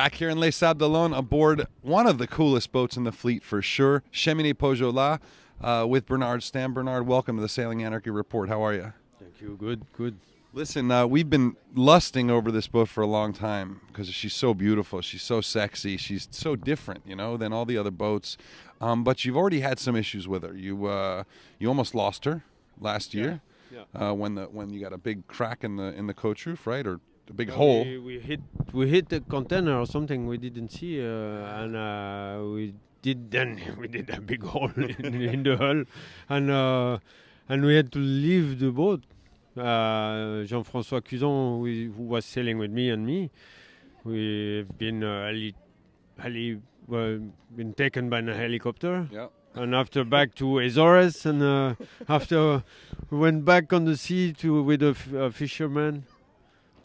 Back here in Les Sables d'Olonne aboard one of the coolest boats in the fleet for sure, Cheminée Pojola, with Bernard Stamm. Bernard, welcome to the Sailing Anarchy Report. How are you? Thank you. Good, good. Listen, we've been lusting over this boat for a long time because she's so beautiful, she's so sexy, she's so different, you know, than all the other boats. But you've already had some issues with her. You almost lost her last year, when you got a big crack in the coach roof, right, or a big hole. We hit the container or something we didn't see, and we did a big hole in the hull, and we had to leave the boat. Jean-François Cuzon, who was sailing with me, we've been been taken by a helicopter. Yeah. And after back to Azores, and after we went back on the sea with a fisherman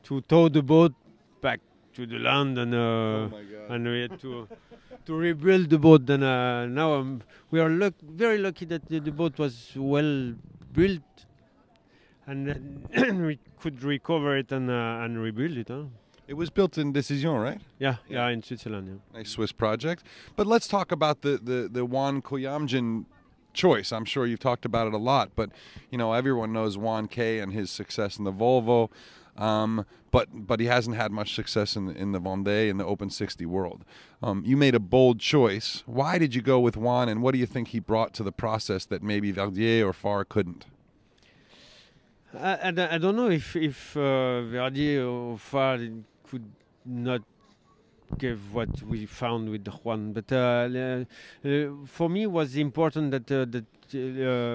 to tow the boat back to the land, and and we had to rebuild the boat. And now we are very lucky that the boat was well built, and we could recover it and rebuild it. Huh? It was built in Decision, right? Yeah, in Switzerland. Yeah. Nice Swiss project. But let's talk about the Juan Koyamjin choice. I'm sure you've talked about it a lot, but you know everyone knows Juan K and his success in the Volvo, but he hasn't had much success in the Vendee and the Open 60 world. You made a bold choice. Why did you go with Juan, and what do you think he brought to the process that maybe Verdier or Farr couldn't? I don't know if Verdier or Farr could not give what we found with Juan, but for me it was important that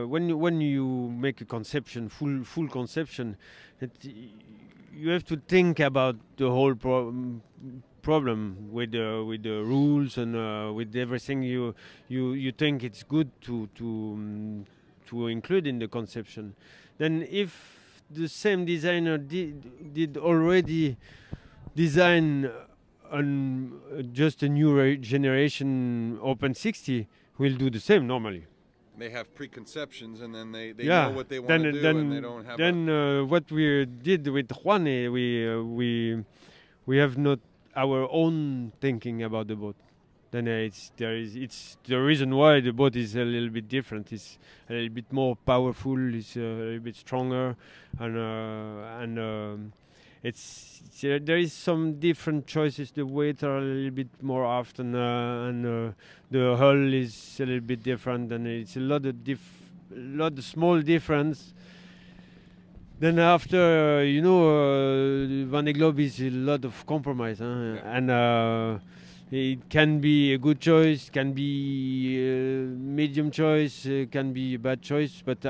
when you make a conception, full conception, that you have to think about the whole problem with the rules and with everything you think it's good to include in the conception. Then if the same designer did already design on just a new generation Open 60, we'll do the same normally. They have preconceptions, and then they know what they want to do, and they don't have. Then what we did with Juan, we have not our own thinking about the boat. Then it's the reason why the boat is a little bit different. It's a little bit more powerful. It's a little bit stronger, and there is some different choices. The weight are a little bit more often, and the hull is a little bit different, and it's a lot of small difference. Then after, Vendée Globe is a lot of compromise, and it can be a good choice, can be a medium choice, can be a bad choice, but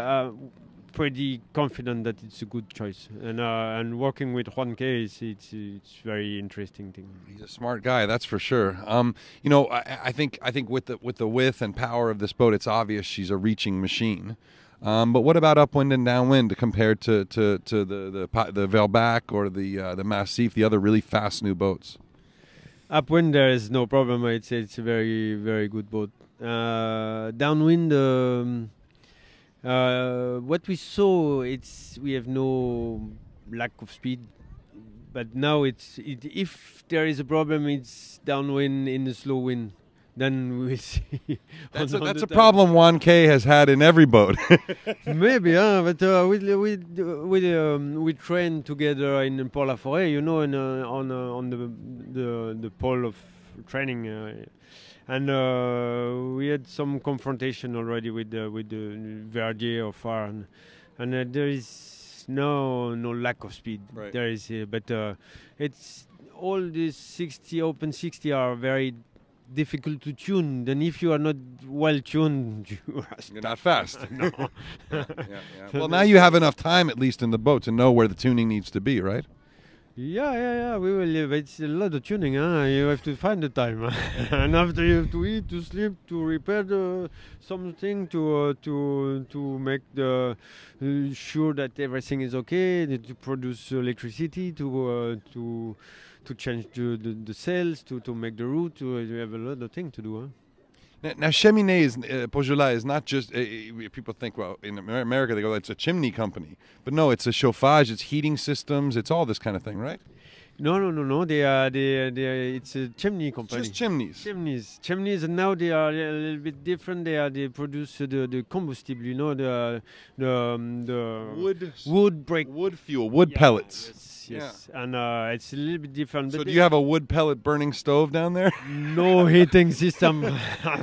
pretty confident that it's a good choice. And working with Juan K, it's very interesting thing. He's a smart guy, that's for sure. I think with the width and power of this boat, it's obvious she's a reaching machine. But what about upwind and downwind compared to the Velbac or the Massif, the other really fast new boats? Upwind, there is no problem. It's a very, very good boat. Downwind, what we saw, we have no lack of speed. But now if there is a problem, it's downwind in the slow wind. Then we will see. That's a problem Juan K has had in every boat. Maybe, but we train together in Port La Forêt, on the pole of training, and we had some confrontation already with the Verdier or Farr, and there is no lack of speed. Right. There is, but it's all these Open 60 are very difficult to tune. Then if you are not well tuned, you're not fast. No. Yeah. Well, now you have enough time, at least in the boat, to know where the tuning needs to be, right? Yeah. We will. It's a lot of tuning. You have to find the time, and after you have to eat, to sleep, to repair something, to make sure that everything is okay, to produce electricity, to change the sails, to make the route. You have a lot of things to do. Now Cheminée Pojola is not just, people think, well, in America they go, it's a chimney company. But no, it's a chauffage, it's heating systems, it's all this kind of thing, right? No. They it's a chimney company. Just chimneys. Chimneys, and now they are a little bit different. They produce the combustible, you know, the wood fuel, wood pellets. Yes. And it's a little bit different. So do you have a wood pellet burning stove down there? No heating system.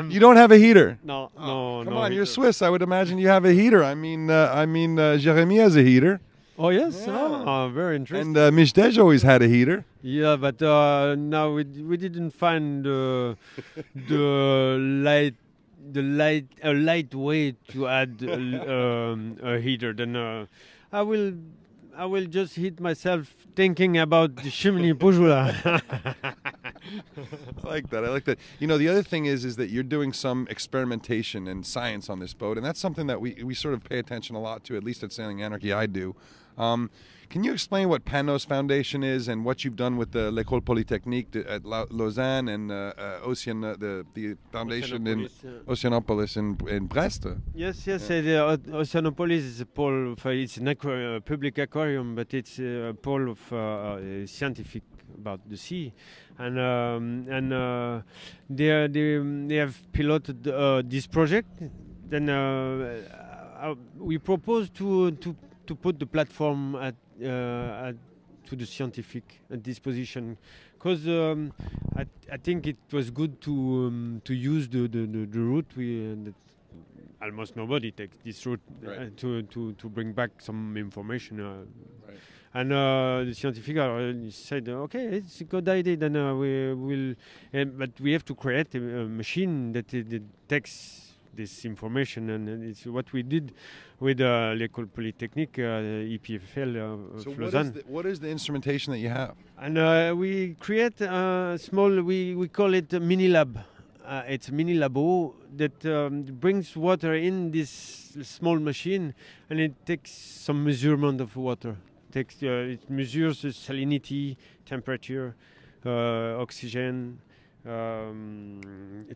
You don't have a heater? No. Come on, you're Swiss. I would imagine you have a heater. I mean, Jérémy has a heater. Oh yes, Yeah. very interesting. And Mijdej always had a heater. Yeah, but now we didn't find the light way to add a heater. Then I will just hit myself thinking about the chimney Pujula. I like that. You know, the other thing is that you're doing some experimentation and science on this boat, and that's something that we sort of pay attention a lot to, at least at Sailing Anarchy I do. Can you explain what Panos Foundation is and what you've done with the l'École Polytechnique at Lausanne and the foundation in Oceanopolis in Brest? Yes. Oceanopolis is a pole. It's a public aquarium, but it's a pole of scientific about the sea, and they have piloted this project. Then we propose to put the platform to the scientific disposition, because I think it was good to use the route that almost nobody takes this route, right. To bring back some information. Right. And the scientific said, okay, it's a good idea. Then we will, but we have to create a machine that takes this information, and it's what we did with l'École Polytechnique, EPFL of Lausanne. So what is the instrumentation that you have? And we create a small, we call it a mini lab. It's a mini labo that brings water in this small machine, and it takes some measurement of water. It measures the salinity, temperature, oxygen,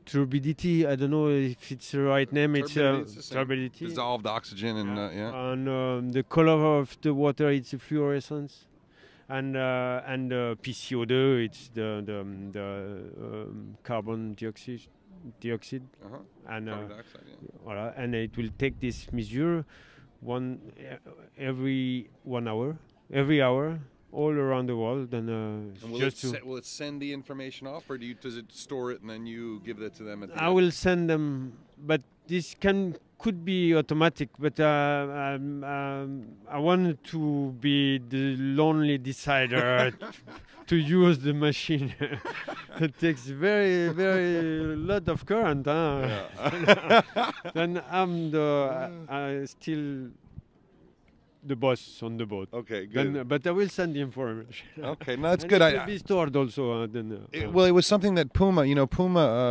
turbidity. I don't know if it's the right name. It's turbidity. Dissolved oxygen and And the color of the water, it's a fluorescence, and PCO2, it's the carbon dioxide. And carbon dioxide, voilà, and it will take this measure every 1 hour, every hour, all around the world. And will it send the information off, or does it store it and then you give that to them at the I will send them, but this could be automatic. But I wanted to be the lonely decider to use the machine. It takes very, very lot of current. Then I'm still the boss on the boat. Okay, good. But I will send the information. Okay, no, that's and good. It will be stored also. Well, it was something that Puma,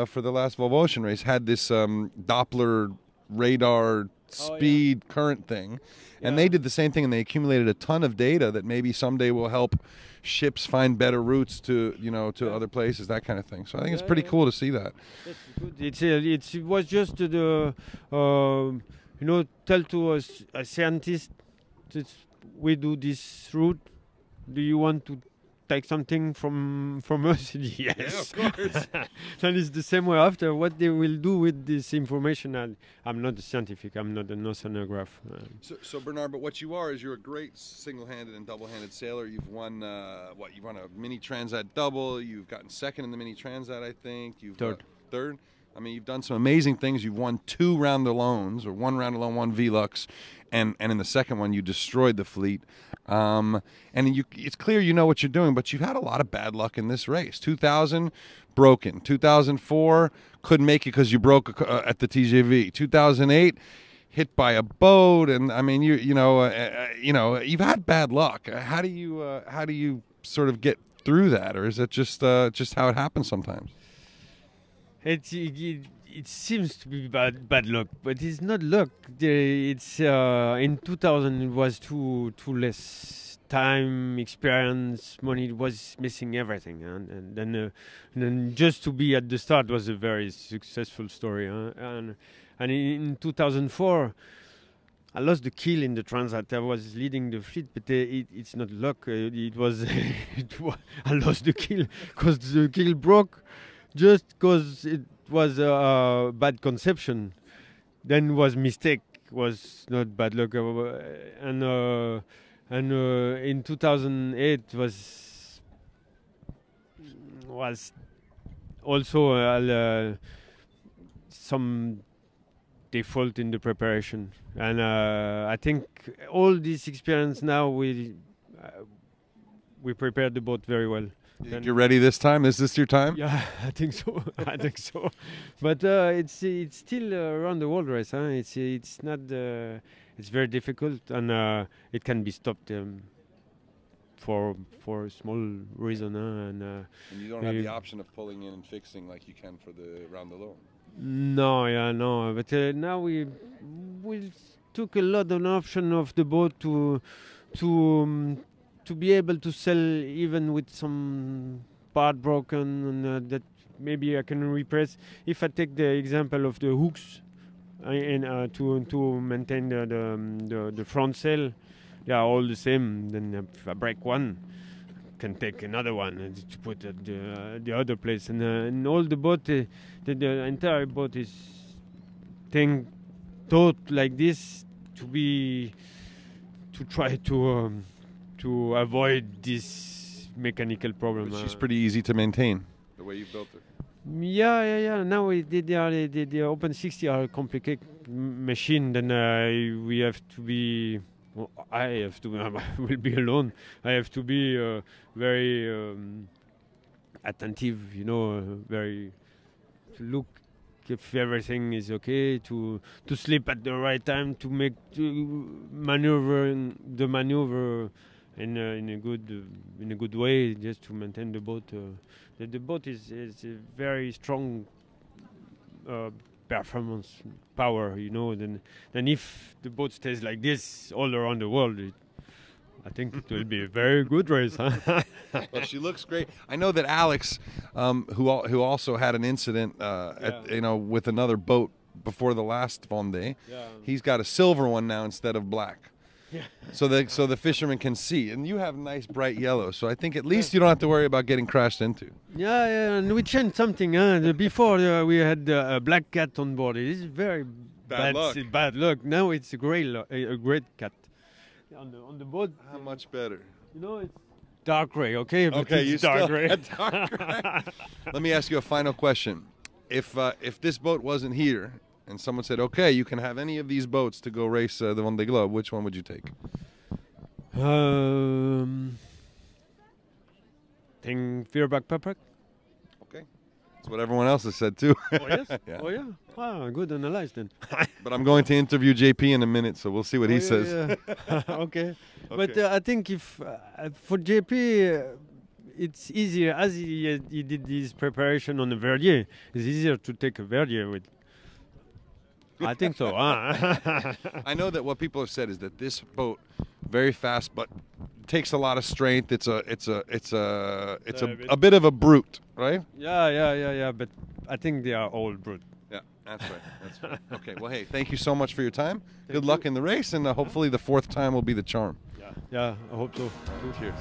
for the last Volvo Ocean race, had this Doppler radar speed current thing, and they did the same thing, and they accumulated a ton of data that maybe someday will help ships find better routes to other places, that kind of thing. So I think it's pretty cool to see that. That's good. It was just tell to a scientist, we do this route. Do you want to take something from us? Yes. Yeah, of course. And it's the same way after. What they will do with this information, I'm not a scientific. I'm not an oceanographer. So Bernard, but what you are is you're a great single-handed and double-handed sailor. You've won You've won a mini transat double. You've gotten second in the mini transat, I think. You've third. I mean, you've done some amazing things. You've won 2 round alones, or 1 round alone, 1 Velux, and in the second one you destroyed the fleet. And it's clear you know what you're doing, but you've had a lot of bad luck in this race. 2000, broken. 2004, couldn't make it because you broke at the TGV. 2008, hit by a boat, and I mean, you've had bad luck. How do you sort of get through that, or is it just how it happens sometimes? It seems to be bad luck, but it's not luck. It's in 2000 it was too less time, experience, money. It was missing everything, and then just to be at the start was a very successful story. And in 2004, I lost the keel in the transat. I was leading the fleet, but it's not luck. It was, I lost the keel because the keel broke just because it was a bad conception. Then was mistake, was not bad luck. And in 2008 was also some default in the preparation, and I think all this experience now we prepared the boat very well. You're ready this time? Is this your time? Yeah, I think so. I think so. But it's still around the world race. Huh? It's not. It's very difficult, and it can be stopped for a small reason. And you don't have the option of pulling in and fixing like you can for the around the loan. No. But now we took a lot of option of the boat to be able to sell even with some part broken, and that maybe I can repress. If I take the example of the hooks and to maintain the front sail, they are all the same. Then if I break one, I can take another one to put at the other place. And all the boat, the entire boat is thought like this to try to avoid this mechanical problem. But she's pretty easy to maintain, the way you built it. Yeah. Now the Open 60 are a complicated machine. Then we have to be. Well, I have to. I will be alone. I have to be very attentive. Very to look if everything is okay. To sleep at the right time. To maneuver in a good way, just to maintain the boat. The boat is a very strong performance power, Then if the boat stays like this all around the world, I think it will be a very good race. Huh? Well, she looks great. I know that Alex, who also had an incident, with another boat before the last Vendee, he's got a silver one now instead of black. Yeah. So the fishermen can see, and you have nice bright yellow. So I think at least you don't have to worry about getting crashed into. Yeah, and we changed something. Before we had a black cat on board. It is very bad luck. Now it's a great cat on the boat. How much better? It's dark gray. Okay, but okay, it's dark gray. Dark gray. Let me ask you a final question. If this boat wasn't here, and someone said, okay, you can have any of these boats to go race the Vendee Globe, which one would you take? Think Veerback Papak. Okay. That's what everyone else has said, too. Oh, yes? Yeah. Oh, yeah. Ah, good analyzed then. But I'm going to interview JP in a minute, so we'll see what he says. Yeah. Okay. But I think if for JP, it's easier, as he did his preparation on a Verdier, it's easier to take a Verdier with. I think so. I know that what people have said is that this boat, very fast, but takes a lot of strength. It's a bit of a brute, right? Yeah. But I think they are all brute. Yeah, that's right. Okay. Well, hey, thank you so much for your time. Good luck in the race, and hopefully the fourth time will be the charm. Yeah. I hope so. Cheers.